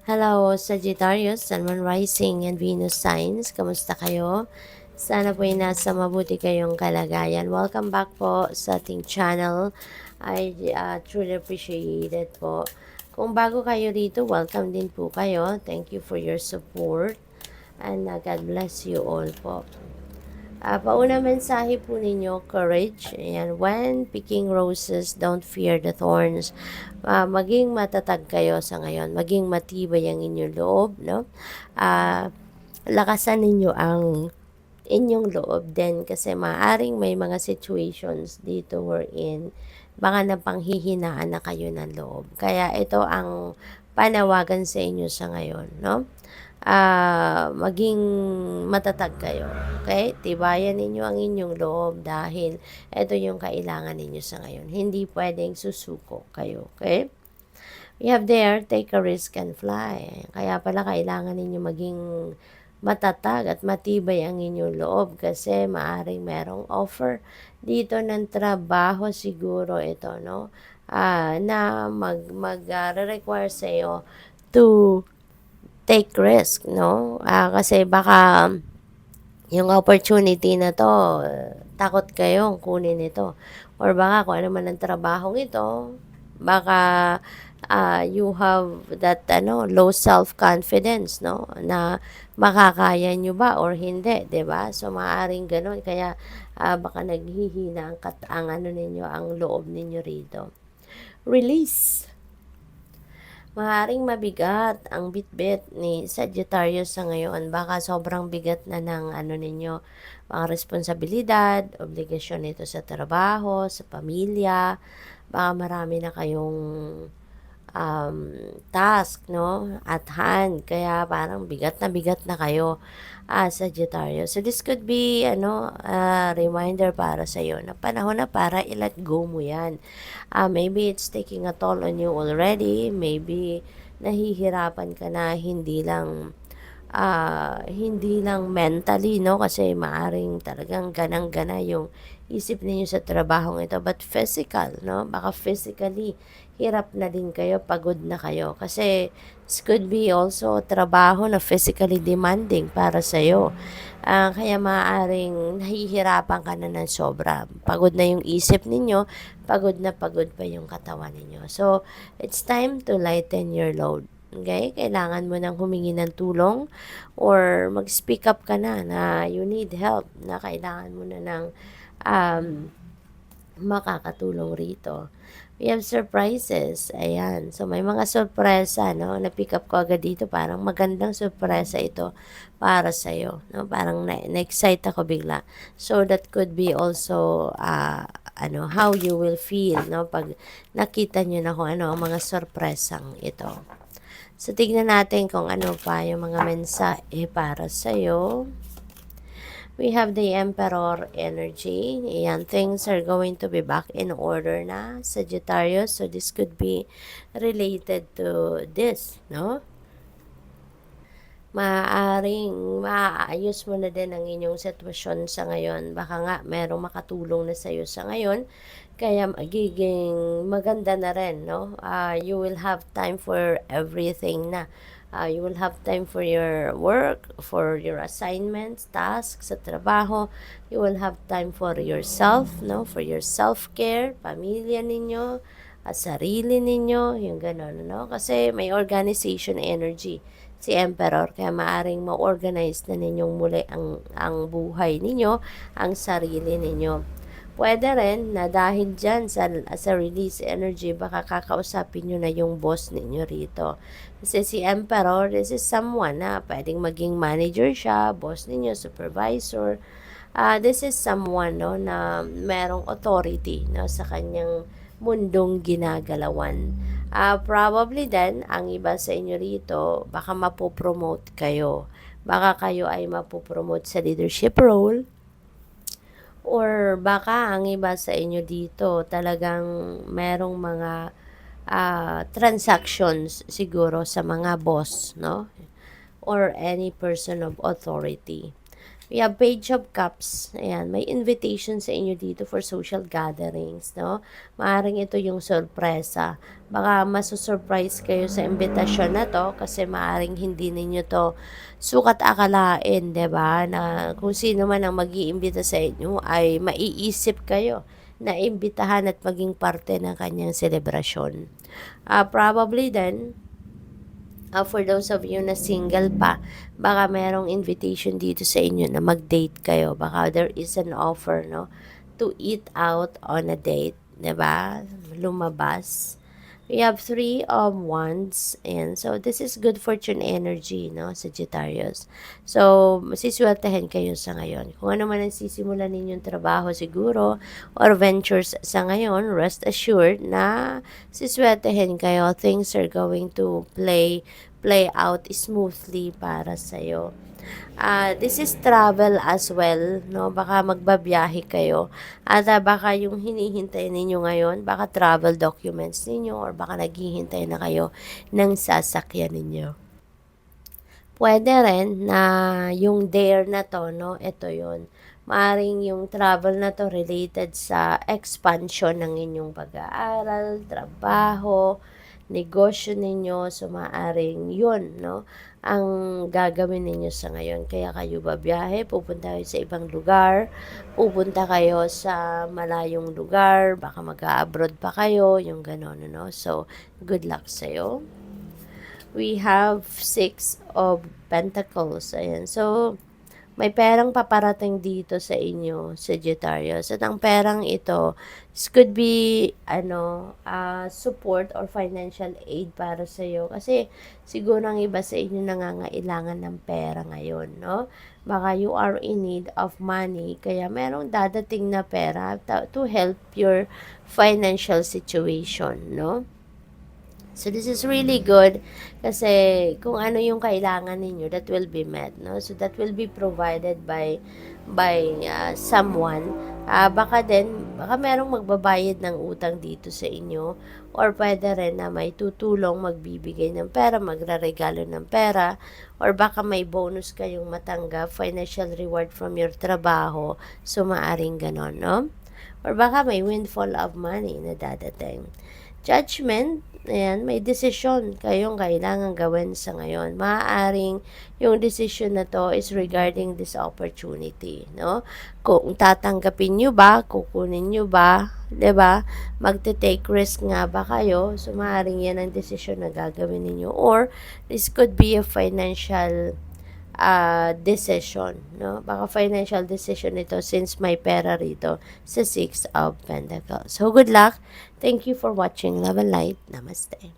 Hello, Sagittarius, Sun, Moon Rising, and Venus signs. Kamusta kayo? Sana po ay nasa mabuti kayong kalagayan. Welcome back po sa ating channel. I truly appreciate it po. Kung bago kayo rito, welcome din po kayo. Thank you for your support. And God bless you all po. Pauna mensahe po ninyo, courage. Ayan, when picking roses, don't fear the thorns. Maging matatag kayo sa ngayon. Maging matibay ang inyong loob, no? Lakasan ninyo ang inyong loob din kasi maaring may mga situations dito wherein baka napanghihinaan na kayo ng loob. Kaya ito ang panawagan sa inyo sa ngayon, no? Maging matatag kayo. Okay? Tibayan ninyo ang inyong loob dahil ito yung kailangan ninyo sa ngayon. Hindi pwedeng susuko kayo. Okay? We have there, take a risk and fly. Kaya pala kailangan ninyo maging matatag at matibay ang inyong loob kasi maaring merong offer dito ng trabaho siguro ito, no? Na mag-require sa iyo to take risk, no? Kasi baka yung opportunity na to, takot kayong kunin ito. Or baka kung ano man ang trabahong ito, baka you have that low self-confidence, no? Na makakaya nyo ba or hindi, 'di ba? So maaring ganoon kaya baka naghihina ang ano ninyo, ang loob ninyo rito. Release. Maaaring mabigat ang bitbit ni Sagittarius sa ngayon. Baka sobrang bigat na ng ano ninyo, mga responsibilidad, obligasyon nito sa trabaho, sa pamilya. Baka marami na kayong task, no, at hand. Kaya parang bigat na kayo, Sagittarius. So this could be, reminder para sa iyo na panahon na para i-let go mo yan. Maybe it's taking a toll on you already. Maybe nahihirapan ka na hindi lang mentally, no? Kasi maaring talagang ganang-gana yung isip ninyo sa trabahong ito. But physical, no? Baka physically, hirap na din kayo, pagod na kayo. Kasi this could be also trabaho na physically demanding para sa'yo. Kaya maaaring nahihirapan ka na ng sobra. Pagod na yung isip ninyo, pagod na pagod pa yung katawan ninyo. So, it's time to lighten your load. Okay? Kailangan mo nang humingi ng tulong or mag-speak up ka na you need help, na kailangan mo na ng um, makakatulong rito. We have surprises. Ayan. So, may mga sorpresa, no? Na-pick up ko agad dito. Parang magandang sorpresa ito para sa'yo. No? Parang na-excite ako bigla. So, that could be also, how you will feel, no? Pag nakita nyo na kung ano ang mga sorpresang ito. So, tignan natin kung ano pa yung mga mensahe para sa'yo. We have the Emperor energy. Ayan, things are going to be back in order na, Sagittarius. So, this could be related to this, no? Maaaring maaayos mo na din ang inyong sitwasyon sa ngayon. Baka nga, merong makatulong na sa'yo sa ngayon. Kaya magiging maganda na rin, no? You will have time for everything na. You will have time for your work, for your assignments, tasks sa trabaho. You will have time for yourself, no? For your self-care, pamilya ninyo, sarili ninyo, yung gano'n, no? Kasi may organization energy si Emperor, kaya maaring ma-organize na ninyong muli ang buhay ninyo, ang sarili ninyo. Pwede rin na dahil dyan sa release energy, baka kakausapin nyo na yung boss ninyo rito. Kasi si Emperor, this is someone na pwedeng maging manager siya, boss ninyo, supervisor. This is someone, no, na merong authority, no, sa kanyang mundong ginagalawan. Probably then, ang iba sa inyo rito, baka mapopromote kayo. Baka kayo ay mapopromote sa leadership role. Or baka ang iba sa inyo dito, talagang merong mga transactions siguro sa mga boss, no? Or any person of authority. We have Page of Cups. Ayan, may invitation sa inyo dito for social gatherings, no? Maaring ito yung sorpresa. Baka masusurprise kayo sa imbitasyon na to kasi maaring hindi ninyo to sukat akalain, 'di ba? Na kung sino man ang mag-iimbita sa inyo ay maiisip kayo na imbitahan at maging parte ng kanyang selebrasyon. Probably then, for those of you na single pa, baka merong invitation dito sa inyo na mag-date kayo. Baka there is an offer, no? To eat out on a date, 'di ba? Lumabas. We have 3 of Wands, and so this is good fortune energy, no, Sagittarius. So, masiswertehin kayo sa ngayon. Kung ano man ang sisimulan ninyong trabaho siguro or ventures sa ngayon, rest assured na siswertehin kayo. Things are going to play out smoothly para sa'yo. This is travel as well, no? Baka magbabiyahe kayo. At baka yung hinihintay ninyo ngayon, baka travel documents ninyo or baka naghihintay na kayo ng sasakyan ninyo. Pwede rin na yung dare na to, no? Ito yun. Maaring yung travel na to related sa expansion ng inyong pag-aaral, trabaho, negosyo ninyo, so maaring yun, no, ang gagawin ninyo sa ngayon. Kaya kayo babiyahe, pupunta kayo sa ibang lugar, pupunta kayo sa malayong lugar, baka mag-abroad pa kayo, yung gano'n, no? So, good luck sa'yo. We have 6 of Pentacles. Ayan. So, may perang paparating dito sa inyo, Sagittarius. At ang perang ito, this could be, support or financial aid para sa iyo. Kasi, siguro ang iba sa inyo nangangailangan ng pera ngayon, no? Baka you are in need of money, kaya merong dadating na pera to help your financial situation, no? So, this is really good kasi kung ano yung kailangan ninyo, that will be met, no? So, that will be provided by someone. Baka merong magbabayad ng utang dito sa inyo or pwede rin na may tutulong magbibigay ng pera, magraregalo ng pera or baka may bonus kayong matanggap, financial reward from your trabaho. So, maaring ganon, no? Or baka may windfall of money na dadating. Judgment, ayan, may desisyon kayong kailangan gawin sa ngayon. Maaaring yung decision na to is regarding this opportunity, no? Kung tatanggapin nyo ba, kukunin nyo ba, 'di ba? Magte-take risk nga ba kayo? So, maaaring yan ang decision na gagawin ninyo. Or, this could be a financial decision, no? Baka financial decision ito since may pera rito sa 6 of Pentacles. So, good luck. Thank you for watching. Love and light. Namaste.